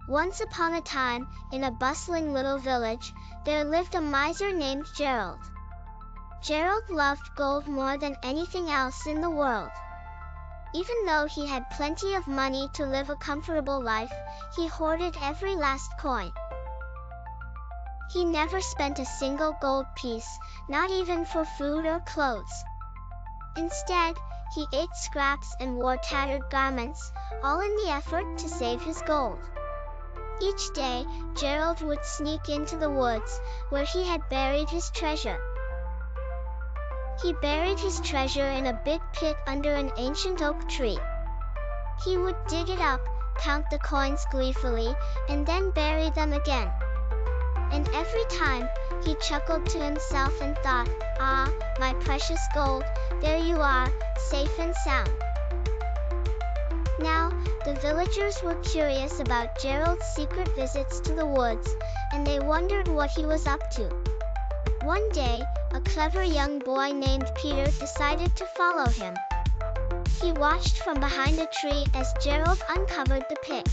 Once upon a time, in a bustling little village, there lived a miser named Gerald. Gerald loved gold more than anything else in the world. Even though he had plenty of money to live a comfortable life, he hoarded every last coin. He never spent a single gold piece, not even for food or clothes. Instead, he ate scraps and wore tattered garments, all in the effort to save his gold. Each day, Gerald would sneak into the woods, where he had buried his treasure. He buried his treasure in a big pit under an ancient oak tree. He would dig it up, count the coins gleefully, and then bury them again. And every time, he chuckled to himself and thought, "Ah, my precious gold, there you are, safe and sound." Now, the villagers were curious about Gerald's secret visits to the woods, and they wondered what he was up to. One day, a clever young boy named Peter decided to follow him. He watched from behind a tree as Gerald uncovered the pit.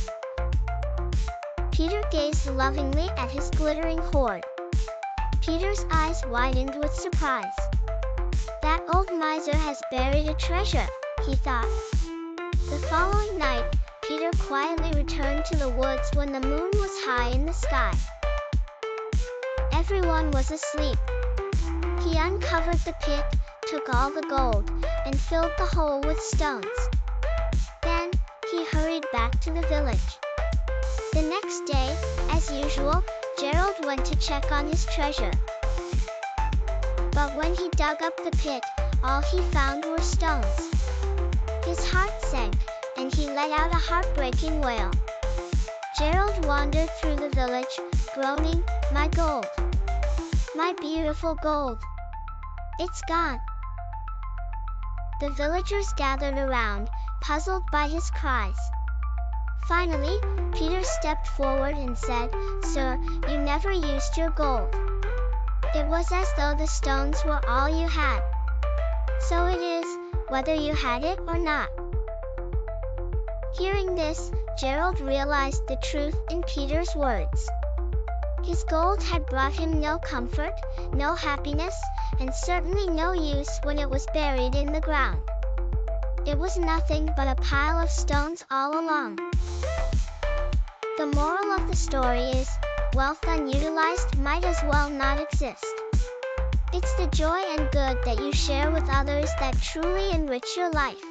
Peter gazed lovingly at his glittering hoard. Peter's eyes widened with surprise. "That old miser has buried a treasure," he thought. The following night, Peter quietly returned to the woods when the moon was high in the sky. Everyone was asleep. He uncovered the pit, took all the gold, and filled the hole with stones. Then, he hurried back to the village. The next day, as usual, Gerald went to check on his treasure. But when he dug up the pit, all he found were stones. His heart sank, and he let out a heartbreaking wail. Gerald wandered through the village, groaning, "My gold! My beautiful gold! It's gone!" The villagers gathered around, puzzled by his cries. Finally, Peter stepped forward and said, "Sir, you never used your gold. It was as though the stones were all you had. So it is, whether you had it or not." Hearing this, Gerald realized the truth in Peter's words. His gold had brought him no comfort, no happiness, and certainly no use when it was buried in the ground. It was nothing but a pile of stones all along. The moral of the story is, wealth unutilized might as well not exist. It's the joy and good that you share with others that truly enrich your life.